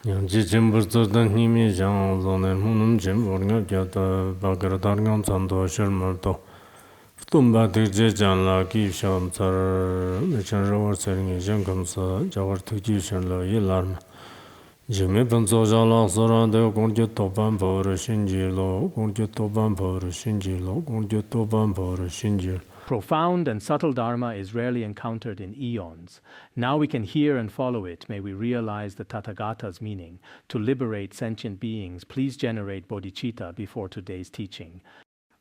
Yang ji jimbur zirdan nimi zhang zone munum jimbur nga gyata bakar tarngan tsanto shirmarto. Tumba tikje jan la ki sham tsar mechan rawar tsaringi zhang kamsa jawar tikji shan la yi larma. Jime panzo jala sara de gongje topan pawar shinji lo, gongje topan pawar shinji lo, gongje topan pawar shinji. Profound and subtle Dharma is rarely encountered in eons. Now we can hear and follow it. May we realize the Tathagata's meaning. To liberate sentient beings, please generate bodhicitta before today's teaching.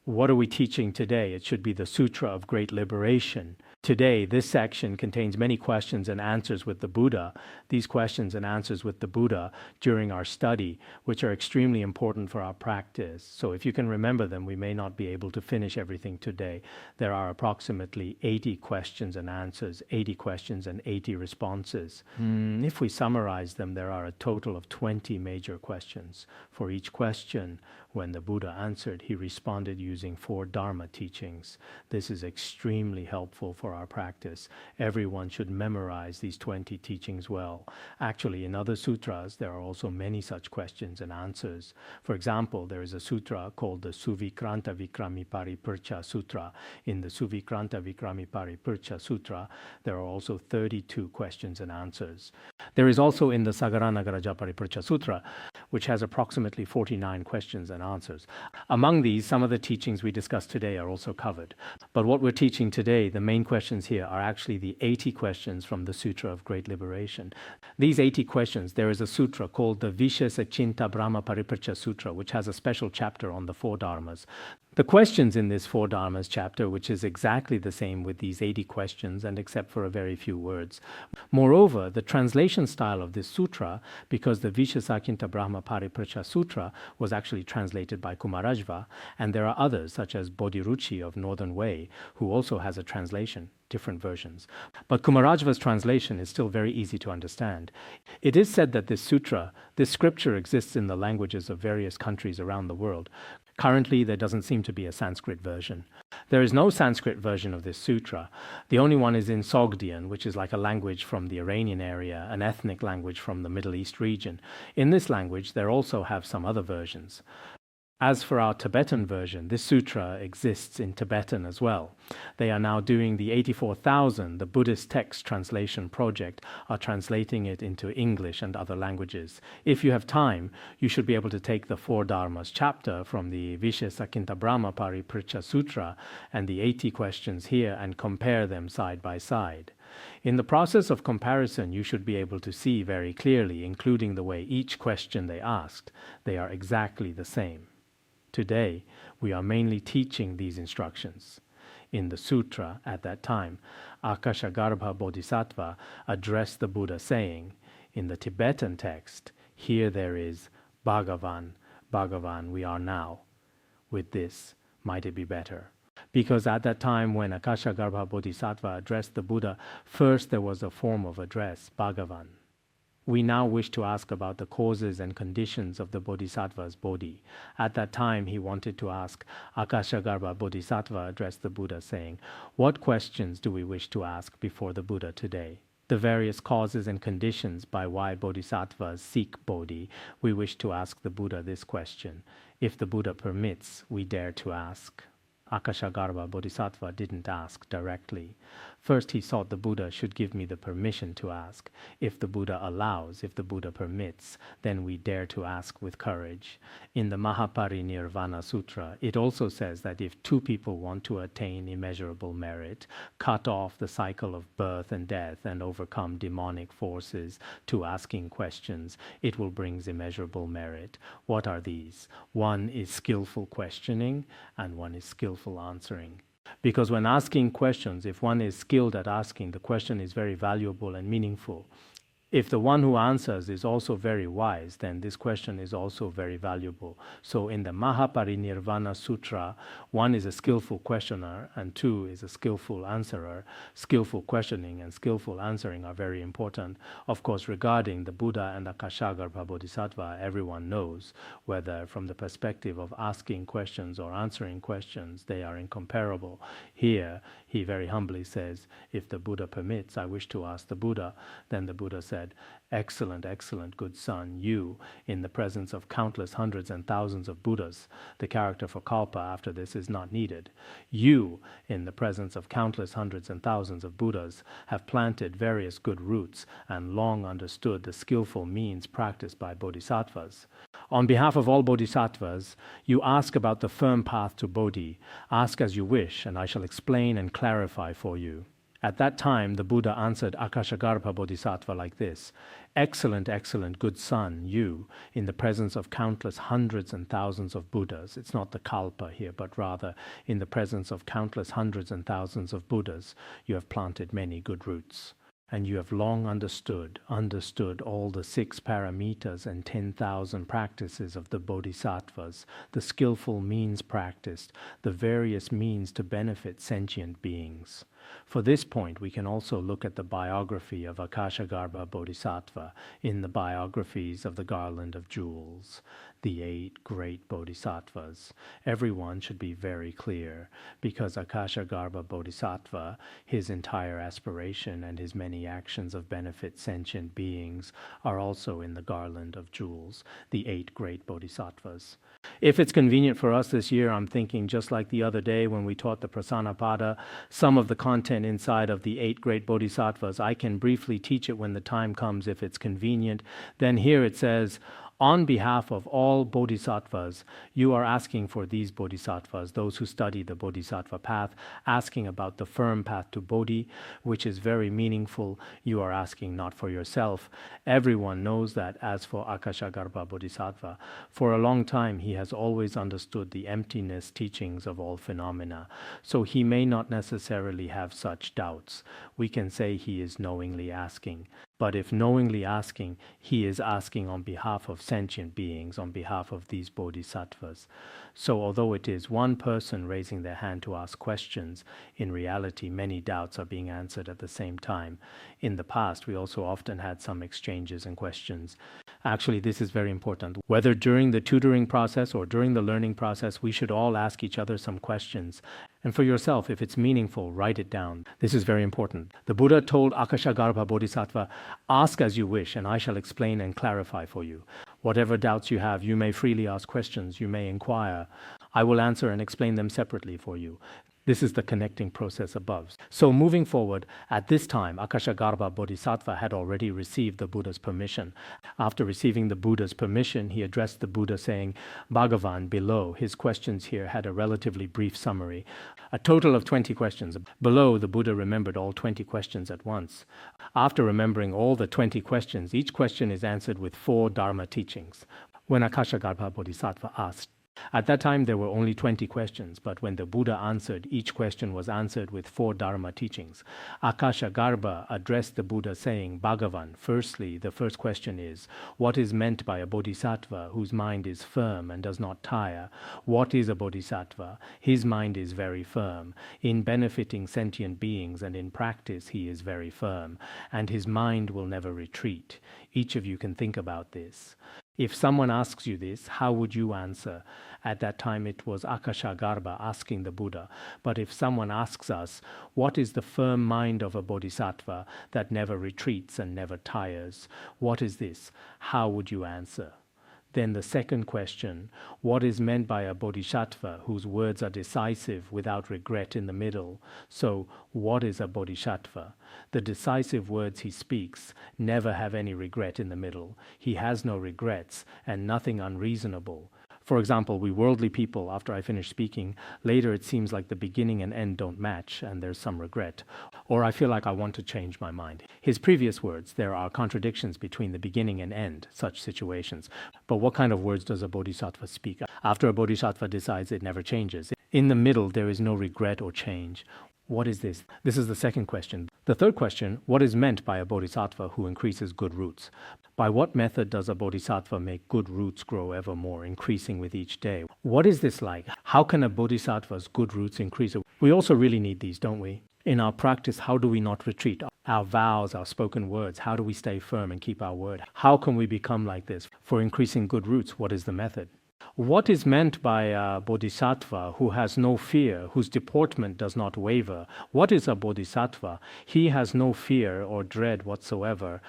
What are we teaching today? It should be the Sutra of Great Liberation. Today, this section contains many questions and answers with the Buddha. These questions and answers with the Buddha during our study, which are extremely important for our practice. So if you can remember them, we may not be able to finish everything today. There are approximately 80 questions and answers, 80 questions and 80 responses. If we summarize them, there are a total of 20 major questions. For each question, when the Buddha answered, he responded using 4 Dharma teachings. This is extremely helpful for our practice. Everyone should memorize these 20 teachings well. Actually, in other sutras, there are also many such questions and answers. For example, there is a sutra called the Suvikranta Vikrami Paripurcha Sutra. In the Suvikranta Vikrami Paripurcha Sutra, there are also 32 questions and answers. There is also in the Sagaranagaraja Paripurcha Sutra, which has approximately 49 questions and answers. Among these, some of the teachings we discussed today are also covered. But what we're teaching today, the main questions here, are actually the 80 questions from the Sutra of Great Liberation. These 80 questions, there is a sutra called the Vishesachinta Brahma Paripurcha Sutra, which has a special chapter on the 4 Dharmas. The questions in this 4 Dharmas chapter, which is exactly the same with these 80 questions, and except for a very few words. Moreover, the translation style of this sutra, because the Vishesachinta Brahma Paripurcha Sutra was actually translated by Kumarajva, and there are others, such as Bodhiruchi of Northern Way, who also has a translation, different versions. But Kumarajva's translation is still very easy to understand. It is said that this sutra, this scripture, exists in the languages of various countries around the world. Currently, there doesn't seem to be a Sanskrit version. There is no Sanskrit version of this sutra. The only one is in Sogdian, which is like a language from the Iranian area, an ethnic language from the Middle East region. In this language, there also have some other versions. As for our Tibetan version, this sutra exists in Tibetan as well. They are now doing the 84,000, the Buddhist text translation project, are translating it into English and other languages. If you have time, you should be able to take the 4 Dharmas chapter from the Vishesachinta Brahma Paripurcha Sutra and the 80 questions here and compare them side by side. In the process of comparison, you should be able to see very clearly, including the way each question they asked, they are exactly the same. Today, we are mainly teaching these instructions. In the sutra at that time, Akashagarbha Bodhisattva addressed the Buddha saying, in the Tibetan text, here there is Bhagavan, Bhagavan we are now. With this, might it be better? Because at that time when Akashagarbha Bodhisattva addressed the Buddha, first there was a form of address, Bhagavan. We now wish to ask about the causes and conditions of the Bodhisattva's body. At that time, he wanted to ask. Akashagarbha Bodhisattva addressed the Buddha saying, what questions do we wish to ask before the Buddha today? The various causes and conditions by why bodhisattvas seek bodhi, we wish to ask the Buddha this question. If the Buddha permits, we dare to ask. Akashagarbha Bodhisattva didn't ask directly. First, he sought the Buddha should give me the permission to ask. If the Buddha allows, if the Buddha permits, then we dare to ask with courage. In the Mahaparinirvana Sutra, it also says that if 2 people want to attain immeasurable merit, cut off the cycle of birth and death, and overcome demonic forces to asking questions, it will bring immeasurable merit. What are these? One is skillful questioning, and one is skillful answering. Because when asking questions, if one is skilled at asking, the question is very valuable and meaningful. If the one who answers is also very wise, then this question is also very valuable. So in the Mahaparinirvana Sutra, 1 is a skillful questioner and 2 is a skillful answerer. Skillful questioning and skillful answering are very important. Of course, regarding the Buddha and Akashagarbha Bodhisattva, everyone knows whether from the perspective of asking questions or answering questions, they are incomparable. Here, he very humbly says, if the Buddha permits, I wish to ask the Buddha. Then the Buddha said, Excellent, excellent, good son, you, in the presence of countless hundreds and thousands of Buddhas. The character for kalpa after this is not needed. You, in the presence of countless hundreds and thousands of Buddhas, have planted various good roots and long understood the skillful means practiced by bodhisattvas. On behalf of all bodhisattvas, you ask about the firm path to Bodhi. Ask as you wish, and I shall explain and clarify for you. At that time, the Buddha answered Akashagarbha Bodhisattva like this: Excellent, excellent, good son, you, in the presence of countless hundreds and thousands of Buddhas, it's not the kalpa here, but rather in the presence of countless hundreds and thousands of Buddhas, you have planted many good roots. And you have long understood all the 6 paramitas and 10,000 practices of the bodhisattvas, the skillful means practiced, the various means to benefit sentient beings. For this point, we can also look at the biography of Akashagarbha Bodhisattva in the biographies of the Garland of Jewels, the 8 great bodhisattvas. Everyone should be very clear, because Akashagarbha Bodhisattva, his entire aspiration and his many actions of benefit sentient beings are also in the Garland of Jewels, the 8 great bodhisattvas. If it's convenient for us this year, I'm thinking just like the other day when we taught the Prasanapada, some of the content inside of the 8 great bodhisattvas, I can briefly teach it when the time comes if it's convenient. Then here it says, on behalf of all bodhisattvas, you are asking for these bodhisattvas, those who study the bodhisattva path, asking about the firm path to Bodhi, which is very meaningful. You are asking not for yourself. Everyone knows that. As for Akashagarbha Bodhisattva, for a long time he has always understood the emptiness teachings of all phenomena, so he may not necessarily have such doubts. We can say he is knowingly asking. But if knowingly asking, he is asking on behalf of sentient beings, on behalf of these bodhisattvas. So although it is one person raising their hand to ask questions, in reality many doubts are being answered at the same time. In the past, we also often had some exchanges and questions. Actually, this is very important. Whether during the tutoring process or during the learning process, we should all ask each other some questions. And for yourself, if it's meaningful, write it down. This is very important. The Buddha told Akashagarbha Bodhisattva, ask as you wish, and I shall explain and clarify for you. Whatever doubts you have, you may freely ask questions, you may inquire. I will answer and explain them separately for you. This is the connecting process above. So moving forward, at this time, Akashagarbha Bodhisattva had already received the Buddha's permission. After receiving the Buddha's permission, he addressed the Buddha saying, Bhagavan, below. His questions here had a relatively brief summary. A total of 20 questions. Below, the Buddha remembered all 20 questions at once. After remembering all the 20 questions, each question is answered with 4 Dharma teachings. When Akashagarbha Bodhisattva asked, at that time, there were only 20 questions, but when the Buddha answered, each question was answered with 4 Dharma teachings. Akashagarbha addressed the Buddha saying, Bhagavan, firstly, the first question is, what is meant by a bodhisattva whose mind is firm and does not tire? What is a bodhisattva? His mind is very firm. In benefiting sentient beings and in practice, he is very firm, and his mind will never retreat. Each of you can think about this. If someone asks you this, how would you answer? At that time it was Akashagarbha asking the Buddha. But if someone asks us, what is the firm mind of a bodhisattva that never retreats and never tires? What is this? How would you answer? Then the second question, what is meant by a bodhisattva whose words are decisive without regret in the middle? So, what is a bodhisattva? The decisive words he speaks never have any regret in the middle. He has no regrets and nothing unreasonable. For example, we worldly people, after I finish speaking, later it seems like the beginning and end don't match and there's some regret. Or I feel like I want to change my mind. His previous words, there are contradictions between the beginning and end, such situations. But what kind of words does a bodhisattva speak? After a bodhisattva decides, it never changes. In the middle, there is no regret or change. What is this? This is the second question. The third question, what is meant by a bodhisattva who increases good roots? By what method does a bodhisattva make good roots grow ever more, increasing with each day? What is this like? How can a bodhisattva's good roots increase? We also really need these, don't we? In our practice, how do we not retreat? Our vows, our spoken words, how do we stay firm and keep our word? How can we become like this? For increasing good roots, what is the method? What is meant by a bodhisattva who has no fear, whose deportment does not waver? What is a bodhisattva? He has no fear or dread whatsoever.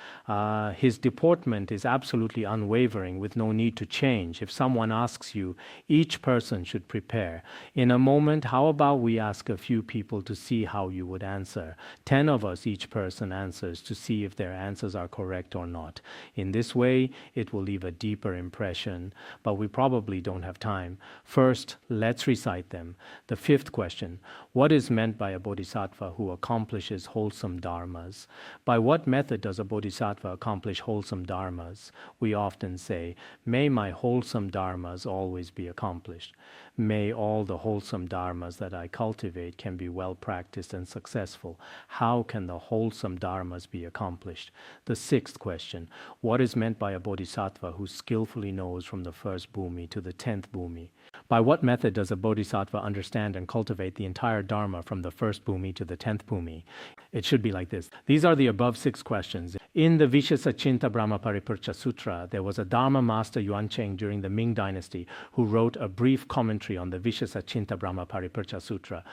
His deportment is absolutely unwavering with no need to change. If someone asks you, each person should prepare. In a moment, how about we ask a few people to see how you would answer? 10 of us, each person answers to see if their answers are correct or not. In this way, it will leave a deeper impression, but we probably don't have time. First, let's recite them. The fifth question: what is meant by a bodhisattva who accomplishes wholesome dharmas? By what method does a bodhisattva accomplish wholesome dharmas? We often say, may my wholesome dharmas always be accomplished. May all the wholesome dharmas that I cultivate can be well practiced and successful. How can the wholesome dharmas be accomplished? The sixth question: what is meant by a bodhisattva who skillfully knows from the first bhumi to the 10th bhumi? By what method does a bodhisattva understand and cultivate the entire dharma from the first bhumi to the 10th bhumi? It should be like this. These are the above 6 questions. In the Vishesachinta Brahma Paripurcha Sutra, there was a Dharma master Yuancheng during the Ming dynasty who wrote a brief commentary on the Vishesachinta Brahma Paripurcha Sutra.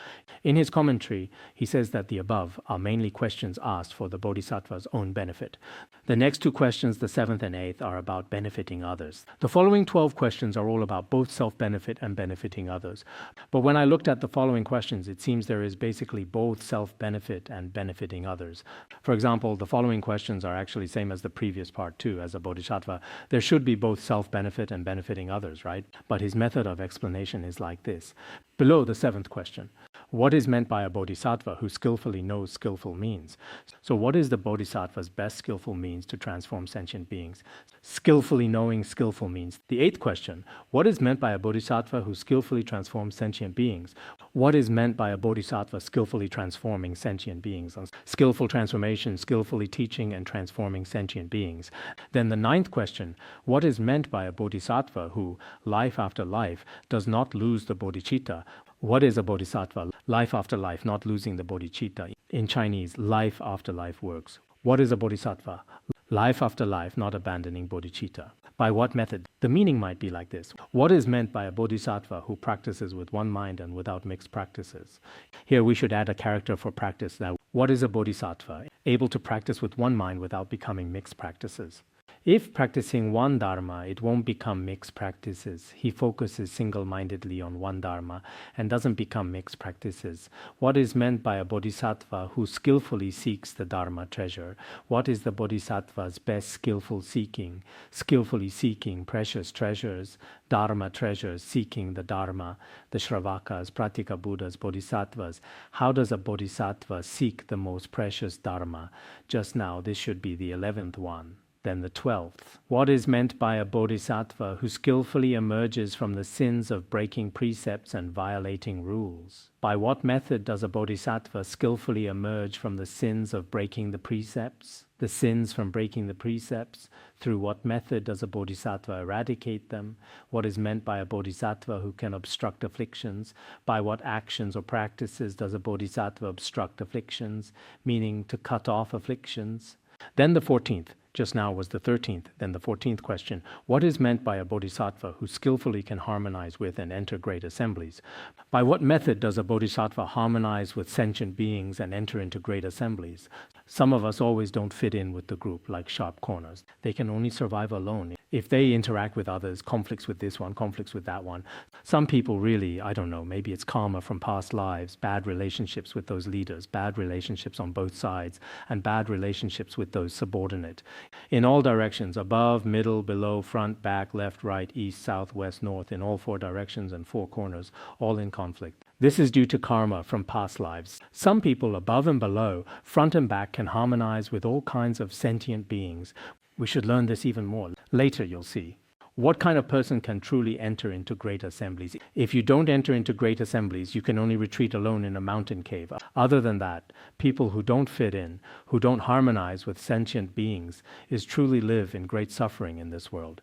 In his commentary, he says that the above are mainly questions asked for the bodhisattva's own benefit. The next 2 questions, the 7th and 8th, are about benefiting others. The following 12 questions are all about both self-benefit and benefiting others. But when I looked at the following questions, it seems there is basically both self-benefit and benefiting others. For example, the following questions are actually same as the previous part too. As a bodhisattva, there should be both self-benefit and benefiting others, right? But his method of explanation is like this. Below the 7th question: what is meant by a bodhisattva who skillfully knows skillful means? So what is the bodhisattva's best skillful means to transform sentient beings? Skillfully knowing skillful means. The 8th question: what is meant by a bodhisattva who skillfully transforms sentient beings? What is meant by a bodhisattva skillfully transforming sentient beings? Skillful transformation, skillfully teaching and transforming sentient beings. Then the 9th question: what is meant by a bodhisattva who, life after life, does not lose the bodhicitta? What is a bodhisattva? Life after life, not losing the bodhicitta. In Chinese, life after life works. What is a bodhisattva? Life after life, not abandoning bodhicitta. By what method? The meaning might be like this. What is meant by a bodhisattva who practices with one mind and without mixed practices? Here we should add a character for practice. Now, what is a bodhisattva? Able to practice with one mind without becoming mixed practices. If practicing one dharma, it won't become mixed practices. He focuses single-mindedly on one dharma and doesn't become mixed practices. What is meant by a bodhisattva who skillfully seeks the dharma treasure? What is the bodhisattva's best skillful seeking? Skillfully seeking precious treasures, dharma treasures, seeking the dharma, the Shravakas, Pratika Buddhas, Bodhisattvas. How does a bodhisattva seek the most precious dharma? Just now, this should be the 11th one. Then the 12th. What is meant by a bodhisattva who skillfully emerges from the sins of breaking precepts and violating rules? By what method does a bodhisattva skillfully emerge from the sins of breaking the precepts? The sins from breaking the precepts? Through what method does a bodhisattva eradicate them? What is meant by a bodhisattva who can obstruct afflictions? By what actions or practices does a bodhisattva obstruct afflictions, meaning to cut off afflictions? Then the 14th. Just now was the 13th, then the 14th question. What is meant by a bodhisattva who skillfully can harmonize with and enter great assemblies? By what method does a bodhisattva harmonize with sentient beings and enter into great assemblies? Some of us always don't fit in with the group like sharp corners. They can only survive alone. If they interact with others, conflicts with this one, conflicts with that one. Some people really, I don't know, maybe it's karma from past lives, bad relationships with those leaders, bad relationships on both sides, and bad relationships with those subordinate. In all directions, above, middle, below, front, back, left, right, east, south, west, north, in all 4 directions and 4 corners, all in conflict. This is due to karma from past lives. Some people above and below, front and back, can harmonize with all kinds of sentient beings. We should learn this even more. Later you'll see. What kind of person can truly enter into great assemblies? If you don't enter into great assemblies, you can only retreat alone in a mountain cave. Other than that, people who don't fit in, who don't harmonize with sentient beings, is truly live in great suffering in this world.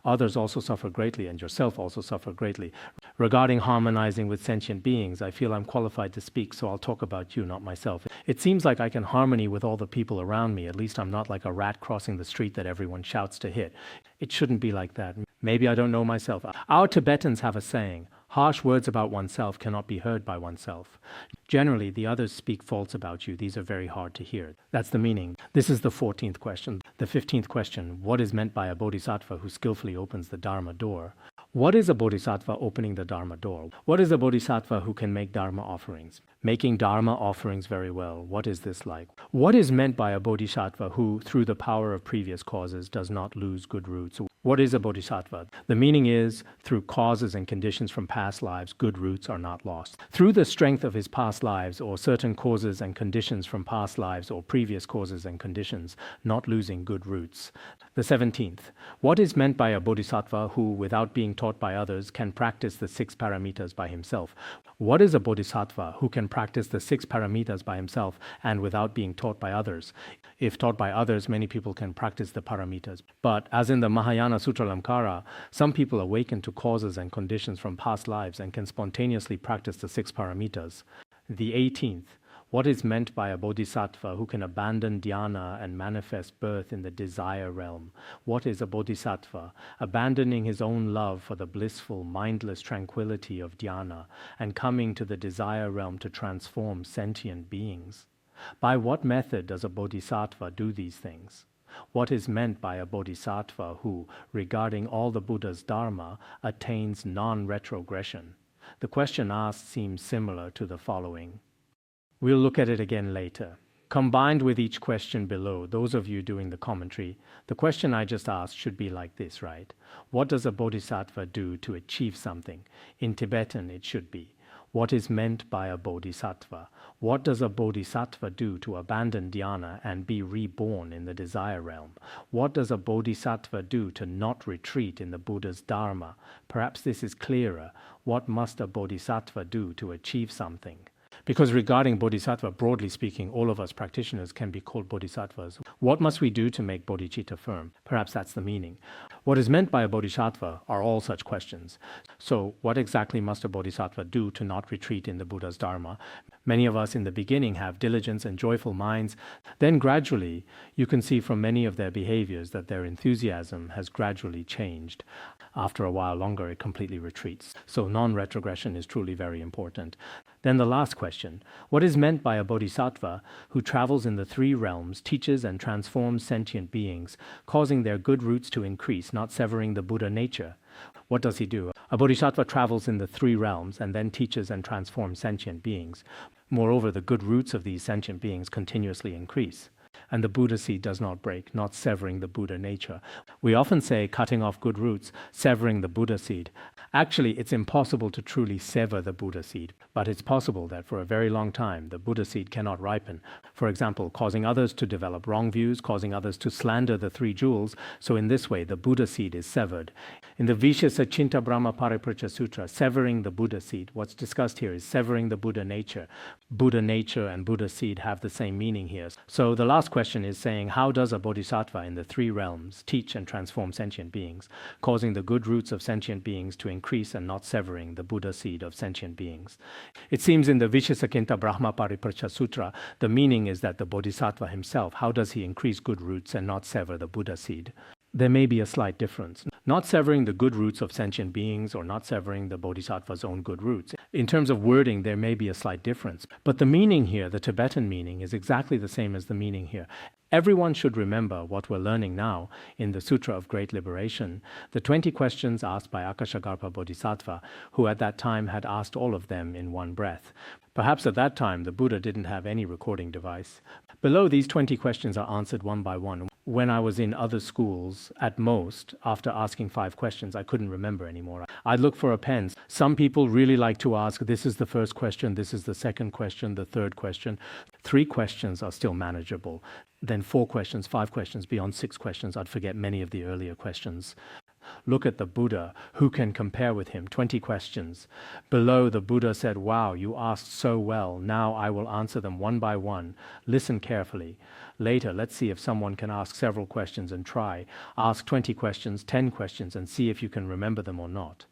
Others also suffer greatly, and yourself also suffer greatly. Regarding harmonizing with sentient beings, I feel I'm qualified to speak, so I'll talk about you, not myself. It seems like I can harmony with all the people around me. At least I'm not like a rat crossing the street that everyone shouts to hit. It shouldn't be like that. Maybe I don't know myself. Our Tibetans have a saying, harsh words about oneself cannot be heard by oneself. Generally, the others speak faults about you. These are very hard to hear. That's the meaning. This is the 14th question. The 15th question, what is meant by a bodhisattva who skillfully opens the Dharma door? What is a bodhisattva opening the Dharma door? What is a bodhisattva who can make Dharma offerings? Making Dharma offerings very well. What is this like? What is meant by a bodhisattva who, through the power of previous causes, does not lose good roots? What is a bodhisattva? The meaning is, through causes and conditions from past lives, good roots are not lost. Through the strength of his past lives, or certain causes and conditions from past lives, or previous causes and conditions, not losing good roots. The 17th. What is meant by a bodhisattva who, without being taught by others, can practice the 6 paramitas by himself? What is a bodhisattva who can practice the 6 paramitas by himself and without being taught by others? If taught by others, many people can practice the paramitas. But as in the Mahayana Sutra Lamkara, some people awaken to causes and conditions from past lives and can spontaneously practice the 6 paramitas. The 18th. What is meant by a bodhisattva who can abandon dhyana and manifest birth in the desire realm? What is a bodhisattva? Abandoning his own love for the blissful, mindless tranquility of dhyana and coming to the desire realm to transform sentient beings. By what method does a bodhisattva do these things? What is meant by a bodhisattva who, regarding all the Buddha's dharma, attains non-retrogression? The question asked seems similar to the following. We'll look at it again later. Combined with each question below, those of you doing the commentary, the question I just asked should be like this, right? What does a bodhisattva do to achieve something? In Tibetan, it should be, what is meant by a bodhisattva? What does a bodhisattva do to abandon dhyana and be reborn in the desire realm? What does a bodhisattva do to not retreat in the Buddha's dharma? Perhaps this is clearer. What must a bodhisattva do to achieve something? Because regarding bodhisattva, broadly speaking, all of us practitioners can be called bodhisattvas. What must we do to make bodhicitta firm? Perhaps that's the meaning. What is meant by a bodhisattva are all such questions. So what exactly must a bodhisattva do to not retreat in the Buddha's dharma? Many of us in the beginning have diligence and joyful minds. Then gradually, you can see from many of their behaviors that their enthusiasm has gradually changed. After a while longer, it completely retreats. So non-retrogression is truly very important. Then the last question, what is meant by a bodhisattva who travels in the 3 realms, teaches and transforms sentient beings, causing their good roots to increase, not severing the Buddha nature? What does he do? A bodhisattva travels in the 3 realms and then teaches and transforms sentient beings. Moreover, the good roots of these sentient beings continuously increase. And the Buddha seed does not break, not severing the Buddha nature. We often say cutting off good roots, severing the Buddha seed. Actually, it's impossible to truly sever the Buddha seed, but it's possible that for a very long time the Buddha seed cannot ripen. For example, causing others to develop wrong views, causing others to slander the 3 jewels, so in this way the Buddha seed is severed. In the Vishesachinta Brahma Paripracha Sutra, severing the Buddha seed, what's discussed here is severing the Buddha nature. Buddha nature and Buddha seed have the same meaning here. So the last question is saying, how does a bodhisattva in the 3 realms teach and transform sentient beings, causing the good roots of sentient beings to increase and not severing the Buddha seed of sentient beings? It seems in the Vishesachinta Brahma Paripracha Sutra, the meaning is that the bodhisattva himself, how does he increase good roots and not sever the Buddha seed? There may be a slight difference. Not severing the good roots of sentient beings or not severing the bodhisattva's own good roots. In terms of wording, there may be a slight difference. But the meaning here, the Tibetan meaning, is exactly the same as the meaning here. Everyone should remember what we're learning now in the Sutra of Great Liberation, the 20 questions asked by Akashagarpa Bodhisattva, who at that time had asked all of them in one breath. Perhaps at that time the Buddha didn't have any recording device. Below, these 20 questions are answered one by one. When I was in other schools, at most, after asking 5 questions, I couldn't remember anymore. I'd look for a pen. Some people really like to ask, this is the first question, this is the second question, the third question. 3 questions are still manageable. Then 4 questions, 5 questions, beyond 6 questions, I'd forget many of the earlier questions. Look at the Buddha. Who can compare with him? 20 questions. Below, the Buddha said, wow, you asked so well. Now I will answer them one by one. Listen carefully. Later, let's see if someone can ask several questions and try. Ask 20 questions, 10 questions, and see if you can remember them or not.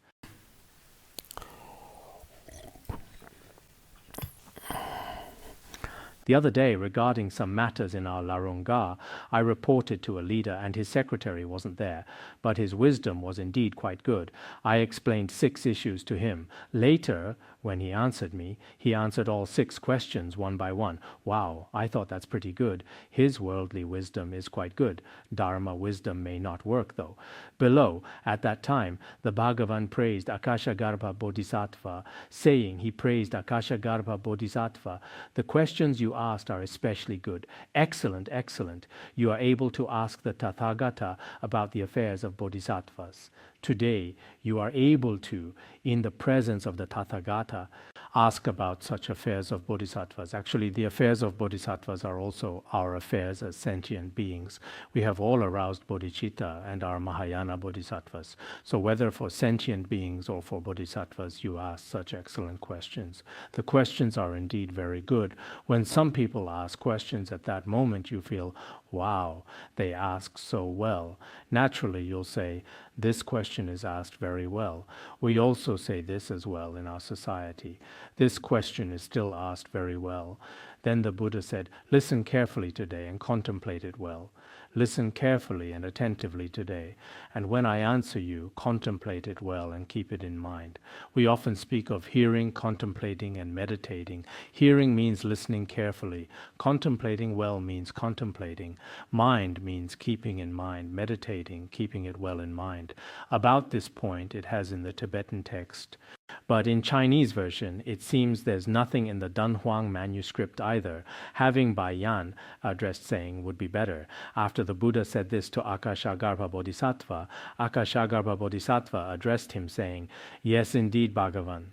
The The other day, regarding some matters in our Larunga, I reported to a leader and his secretary wasn't there, but his wisdom was indeed quite good. I explained 6 issues to him. Later, when he answered me, he answered all 6 questions one by one. Wow, I thought that's pretty good. His worldly wisdom is quite good. Dharma wisdom may not work, though. Below, at that time, the Bhagavan praised Akashagarbha Bodhisattva, saying he praised Akashagarbha Bodhisattva. The questions you asked are especially good. Excellent, excellent. You are able to ask the Tathagata about the affairs of Bodhisattvas. Today, you are able to, in the presence of the Tathagata, ask about such affairs of Bodhisattvas. Actually, the affairs of Bodhisattvas are also our affairs as sentient beings. We have all aroused bodhicitta and our Mahayana Bodhisattvas. So whether for sentient beings or for Bodhisattvas, you ask such excellent questions. The questions are indeed very good. When some people ask questions at that moment, you feel, wow, they ask so well. Naturally, you'll say, this question is asked very well. We also say this as well in our society. This question is still asked very well. Then the Buddha said, listen carefully today and contemplate it well. Listen carefully and attentively today, and when I answer you, contemplate it well and keep it in mind. We often speak of hearing, contemplating, and meditating. Hearing means listening carefully. Contemplating well means contemplating. Mind means keeping in mind. Meditating, keeping it well in mind. About this point, it has in the Tibetan text. But in Chinese version, it seems there's nothing in the Dunhuang manuscript either. Having Bai Yan addressed saying would be better. After the Buddha said this to Akashagarbha Bodhisattva, Akashagarbha Bodhisattva addressed him saying, yes, indeed, Bhagavan.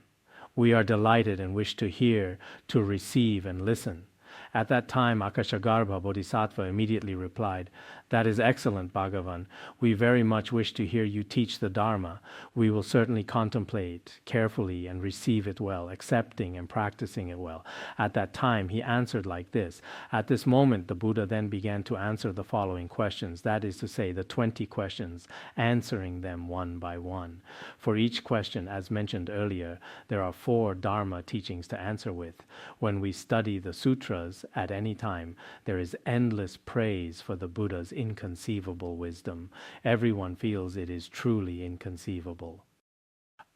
We are delighted and wish to hear, to receive and listen. At that time, Akashagarbha Bodhisattva immediately replied, that is excellent, Bhagavan. We very much wish to hear you teach the Dharma. We will certainly contemplate carefully and receive it well, accepting and practicing it well. At that time, he answered like this. At this moment, the Buddha then began to answer the following questions, that is to say, the 20 questions, answering them one by one. For each question, as mentioned earlier, there are 4 Dharma teachings to answer with. When we study the sutras at any time, there is endless praise for the Buddha's inconceivable wisdom. Everyone feels it is truly inconceivable.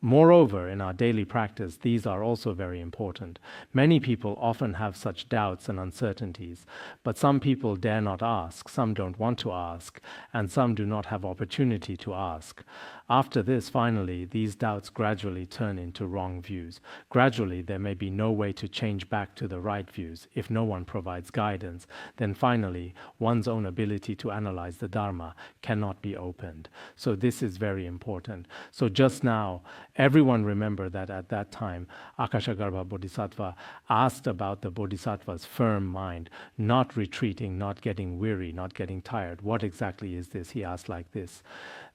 Moreover, in our daily practice, these are also very important. Many people often have such doubts and uncertainties, but some people dare not ask, some don't want to ask, and some do not have opportunity to ask. After this, finally, these doubts gradually turn into wrong views. Gradually, there may be no way to change back to the right views. If no one provides guidance, then finally, one's own ability to analyze the Dharma cannot be opened. So this is very important. So just now, everyone remember that at that time, Akashagarbha Bodhisattva asked about the Bodhisattva's firm mind, not retreating, not getting weary, not getting tired. What exactly is this? He asked like this.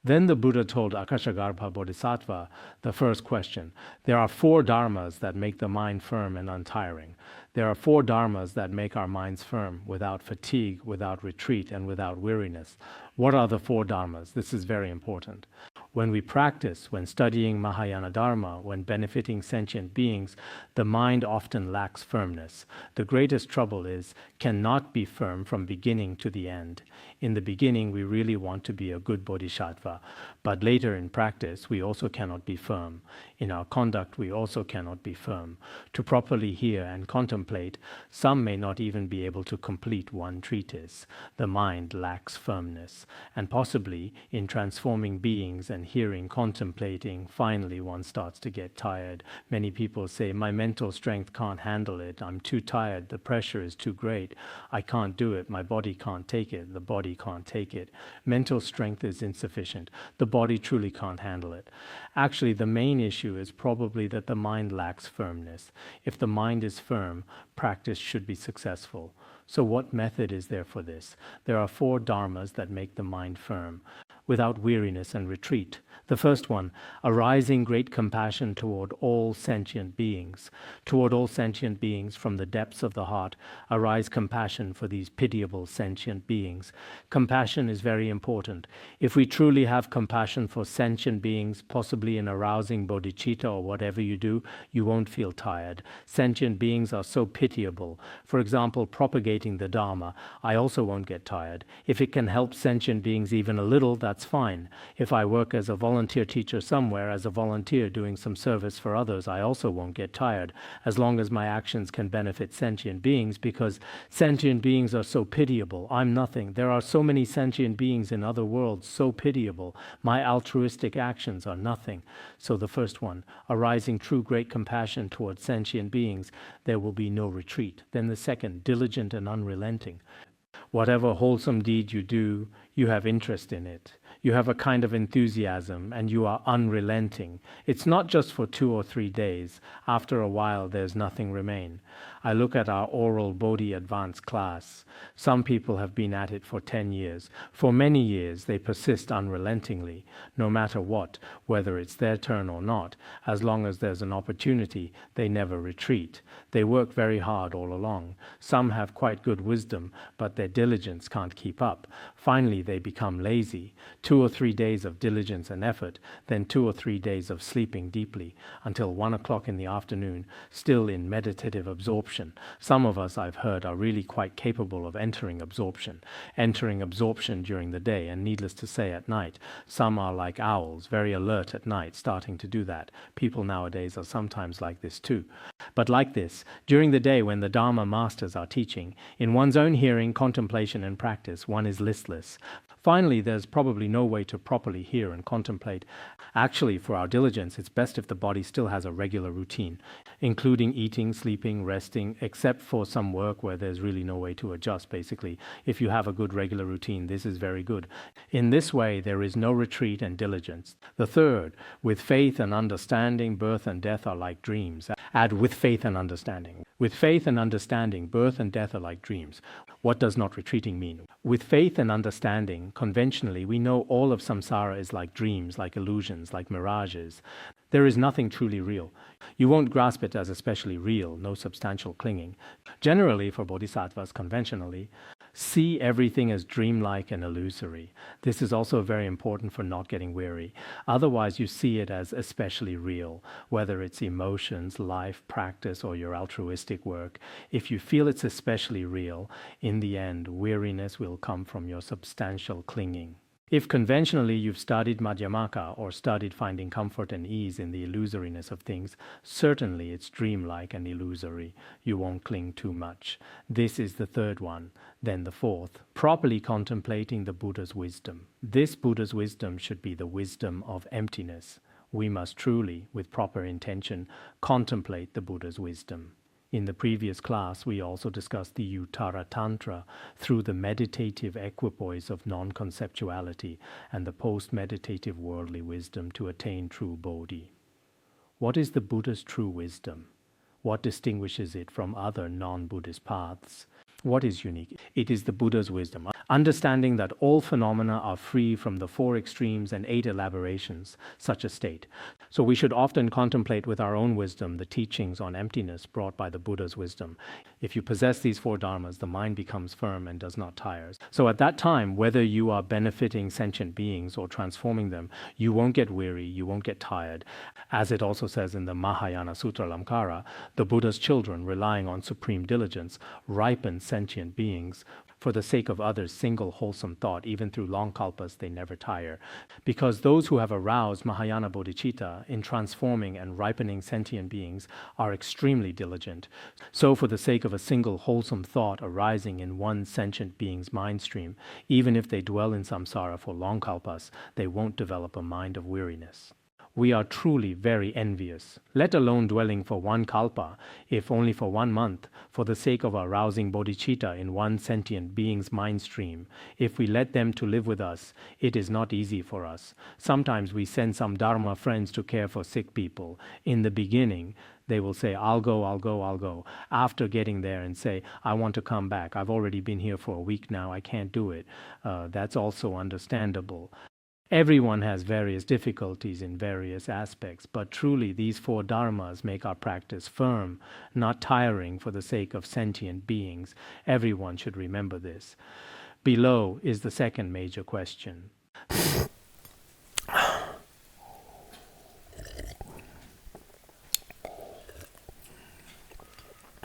Then the Buddha told Akashagarbha Bodhisattva the first question. There are 4 dharmas that make the mind firm and untiring. There are 4 dharmas that make our minds firm, without fatigue, without retreat, and without weariness. What are the 4 dharmas? This is very important. When we practice, when studying Mahayana Dharma, when benefiting sentient beings, the mind often lacks firmness. The greatest trouble is, cannot be firm from beginning to the end. In the beginning, we really want to be a good bodhisattva, but later in practice, we also cannot be firm. In our conduct, we also cannot be firm. To properly hear and contemplate, some may not even be able to complete one treatise. The mind lacks firmness, and possibly in transforming beings and hearing, contemplating, finally one starts to get tired. Many people say, my mental strength can't handle it. I'm too tired. The pressure is too great. I can't do it. My body can't take it. The body can't take it. Mental strength is insufficient. The body truly can't handle it. Actually, the main issue is probably that the mind lacks firmness. If the mind is firm, practice should be successful. So what method is there for this? There are 4 dharmas that make the mind firm. Without weariness and retreat. The first one, arising great compassion toward all sentient beings. Toward all sentient beings, from the depths of the heart, arise compassion for these pitiable sentient beings. Compassion is very important. If we truly have compassion for sentient beings, possibly in arousing bodhicitta or whatever you do, you won't feel tired. Sentient beings are so pitiable. For example, propagating the Dharma, I also won't get tired. If it can help sentient beings even a little, that's fine. If I work as a volunteer teacher somewhere, as a volunteer doing some service for others, I also won't get tired, as long as my actions can benefit sentient beings, because sentient beings are so pitiable. I'm nothing. There are so many sentient beings in other worlds, so pitiable. My altruistic actions are nothing. So the first one, arising true great compassion towards sentient beings, there will be no retreat. Then the second, diligent and unrelenting. Whatever wholesome deed you do, you have interest in it. You have a kind of enthusiasm and you are unrelenting. It's not just for 2 or 3 days. After a while, there's nothing remain. I look at our oral Bodhi advanced class. Some people have been at it for 10 years. For many years, they persist unrelentingly, no matter what, whether it's their turn or not. As long as there's an opportunity, they never retreat. They work very hard all along. Some have quite good wisdom, but their diligence can't keep up. Finally, they become lazy. 2 or 3 days of diligence and effort, then 2 or 3 days of sleeping deeply, until 1 o'clock in the afternoon, still in meditative absorption. Some of us, I've heard, are really quite capable of entering absorption during the day, and needless to say, at night. Some are like owls, very alert at night, starting to do that. People nowadays are sometimes like this too. But like this, during the day when the Dharma masters are teaching, in one's own hearing, contemplation and practice, one is listless. Finally, there's probably no way to properly hear and contemplate. Actually, for our diligence, it's best if the body still has a regular routine, including eating, sleeping, resting, except for some work where there's really no way to adjust, basically. If you have a good regular routine, this is very good. In this way, there is no retreat and diligence. The third, with faith and understanding, birth and death are like dreams. Add with faith and understanding. With faith and understanding, birth and death are like dreams. What does not retreating mean? With faith and understanding, conventionally, we know all of samsara is like dreams, like illusions, like mirages. There is nothing truly real. You won't grasp it as especially real, no substantial clinging. Generally, for bodhisattvas, conventionally, see everything as dreamlike and illusory. This is also very important for not getting weary. Otherwise, you see it as especially real, whether it's emotions, life, practice, or your altruistic work. If you feel it's especially real, in the end, weariness will come from your substantial clinging. If conventionally you've studied Madhyamaka or studied finding comfort and ease in the illusoriness of things, certainly it's dreamlike and illusory. You won't cling too much. This is the third one. Then the fourth, properly contemplating the Buddha's wisdom. This Buddha's wisdom should be the wisdom of emptiness. We must truly, with proper intention, contemplate the Buddha's wisdom. In the previous class, we also discussed the Uttara Tantra through the meditative equipoise of non-conceptuality and the post-meditative worldly wisdom to attain true Bodhi. What is the Buddha's true wisdom? What distinguishes it from other non-Buddhist paths? What is unique? It is the Buddha's wisdom. Understanding that all phenomena are free from the 4 extremes and 8 elaborations, such a state. So we should often contemplate with our own wisdom the teachings on emptiness brought by the Buddha's wisdom. If you possess these 4 dharmas, the mind becomes firm and does not tire. So at that time, whether you are benefiting sentient beings or transforming them, you won't get weary, you won't get tired. As it also says in the Mahayana Sutra Lamkara, the Buddha's children, relying on supreme diligence, ripen sentient beings. For the sake of others' single wholesome thought, even through long kalpas, they never tire. Because those who have aroused Mahayana bodhicitta in transforming and ripening sentient beings are extremely diligent. So for the sake of a single wholesome thought arising in one sentient being's mind stream, even if they dwell in samsara for long kalpas, they won't develop a mind of weariness. We are truly very envious, let alone dwelling for 1 kalpa, if only for 1 month, for the sake of arousing bodhicitta in one sentient being's mind stream. If we let them to live with us, it is not easy for us. Sometimes we send some dharma friends to care for sick people. In the beginning, they will say, I'll go. After getting there and say, I want to come back. I've already been here for a week now. I can't do it. That's also understandable. Everyone has various difficulties in various aspects, but truly these four dharmas make our practice firm, not tiring for the sake of sentient beings. Everyone should remember this. Below is the second major question.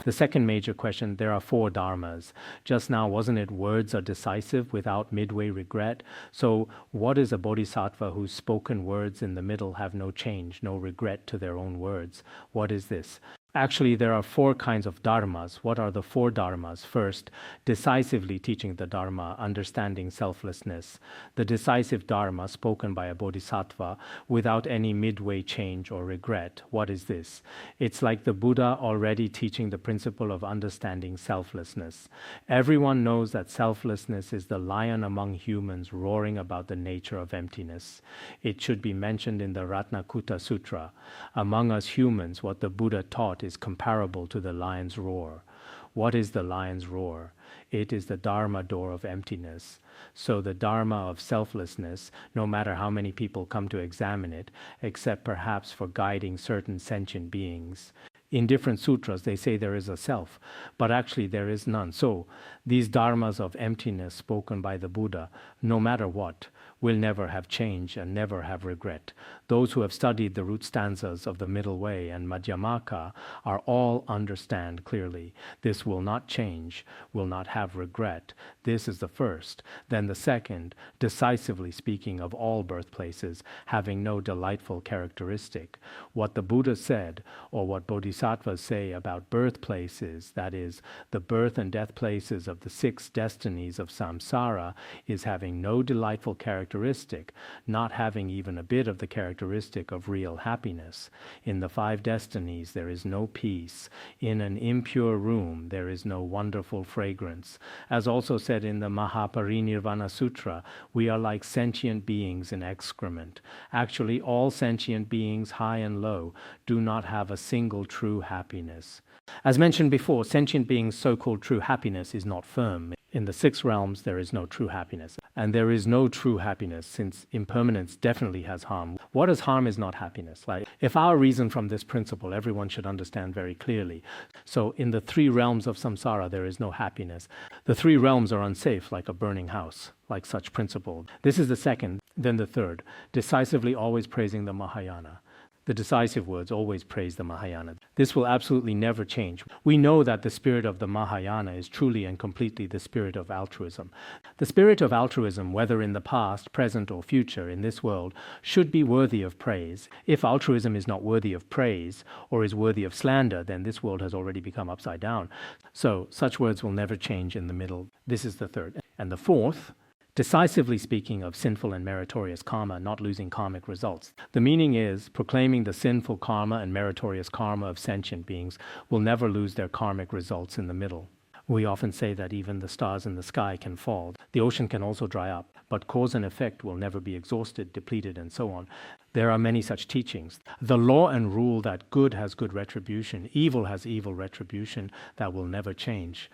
The second major question, there are four dharmas. Just now, wasn't it words are decisive without midway regret? So what is a bodhisattva whose spoken words in the middle have no change, no regret to their own words? What is this? Actually, there are four kinds of dharmas. What are the four dharmas? First, decisively teaching the dharma, understanding selflessness. The decisive dharma spoken by a bodhisattva without any midway change or regret. What is this? It's like the Buddha already teaching the principle of understanding selflessness. Everyone knows that selflessness is the lion among humans roaring about the nature of emptiness. It should be mentioned in the Ratnakuta Sutra. Among us humans, what the Buddha taught is comparable to the lion's roar. What is the lion's roar? It is the Dharma door of emptiness. So the Dharma of selflessness, no matter how many people come to examine it, except perhaps for guiding certain sentient beings. In different sutras, they say there is a self, but actually there is none. So these dharmas of emptiness spoken by the Buddha, no matter what, will never have change and never have regret. Those who have studied the root stanzas of the Middle Way and Madhyamaka are all understand clearly. This will not change, will not have regret. This is the first. Then the second, decisively speaking of all birthplaces, having no delightful characteristic. What the Buddha said, or what bodhisattvas say about birthplaces, that is, the birth and death places of the 6 destinies of samsara, is having no delightful characteristic, not having even a bit of the characteristic of real happiness. In the 5 destinies there is no peace. In an impure room there is no wonderful fragrance. As also said in the Parinirvana Sutra, we are like sentient beings in excrement. Actually, all sentient beings, high and low, do not have a single true happiness. As mentioned before, sentient beings' so-called true happiness is not firm. In the 6 realms, there is no true happiness. And there is no true happiness, since impermanence definitely has harm. What is harm is not happiness. Like, if our reason from this principle, everyone should understand very clearly. So in the 3 realms of samsara, there is no happiness. The 3 realms are unsafe, like a burning house, like such principle. This is the second. Then the third, decisively always praising the Mahayana. The decisive words always praise the Mahayana. This will absolutely never change. We know that the spirit of the Mahayana is truly and completely the spirit of altruism. The spirit of altruism, whether in the past, present, or future in this world, should be worthy of praise. If altruism is not worthy of praise, or is worthy of slander, then this world has already become upside down. So such words will never change in the middle. This is the third. And the fourth, decisively speaking of sinful and meritorious karma, not losing karmic results. The meaning is proclaiming the sinful karma and meritorious karma of sentient beings will never lose their karmic results in the middle. We often say that even the stars in the sky can fall. The ocean can also dry up, but cause and effect will never be exhausted, depleted, and so on. There are many such teachings. The law and rule that good has good retribution, evil has evil retribution, that will never change.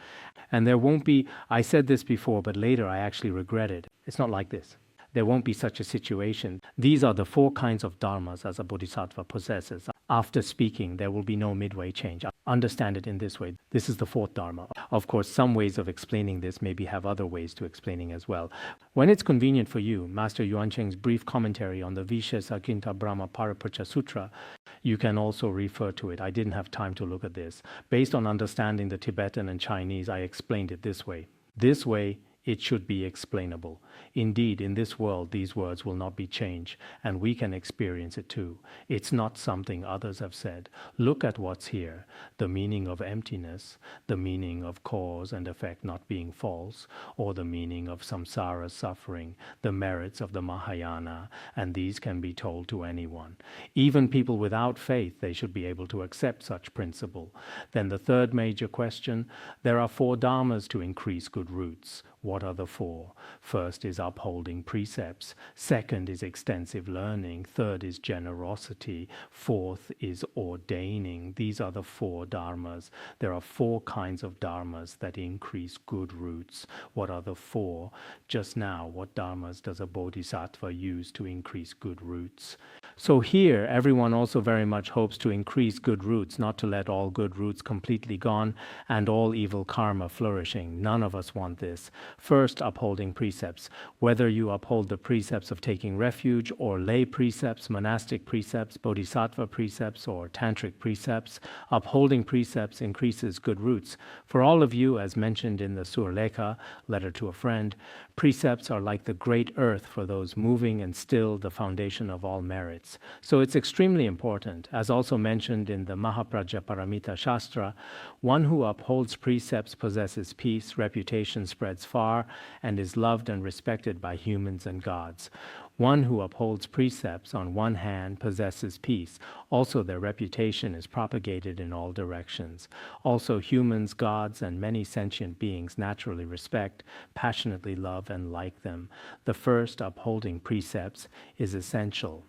And there won't be, I said this before, but later I actually regret it. It's not like this. There won't be such a situation. These are the 4 kinds of dharmas as a bodhisattva possesses. After speaking, there will be no midway change. Understand it in this way. This is the 4th dharma. Of course, some ways of explaining this maybe have other ways to explaining as well. When it's convenient for you, Master Yuancheng's brief commentary on the Vishesakhinta Brahma Paripracha Sutra, you can also refer to it. I didn't have time to look at this. Based on understanding the Tibetan and Chinese, I explained it this way. This way, it should be explainable. Indeed, in this world, these words will not be changed, and we can experience it too. It's not something others have said. Look at what's here. The meaning of emptiness, the meaning of cause and effect not being false, or the meaning of samsara suffering, the merits of the Mahayana, and these can be told to anyone. Even people without faith, they should be able to accept such principle. Then the third major question, there are 4 dharmas to increase good roots. What are the four? First is upholding precepts. Second is extensive learning. Third is generosity. Fourth is ordaining. These are the four dharmas. There are four kinds of dharmas that increase good roots. What are the four? Just now, what dharmas does a bodhisattva use to increase good roots? So here, everyone also very much hopes to increase good roots, not to let all good roots completely gone and all evil karma flourishing. None of us want this. First, upholding precepts. Whether you uphold the precepts of taking refuge or lay precepts, monastic precepts, bodhisattva precepts, or tantric precepts, upholding precepts increases good roots. For all of you, as mentioned in the Surlekha, letter to a friend, precepts are like the great earth for those moving and still, the foundation of all merits. So it's extremely important, as also mentioned in the Mahaprajaparamita Shastra, one who upholds precepts possesses peace, reputation spreads far, and is loved and respected by humans and gods. One who upholds precepts, on one hand, possesses peace. Also, their reputation is propagated in all directions. Also, humans, gods, and many sentient beings naturally respect, passionately love, and like them. The first, upholding precepts, is essential.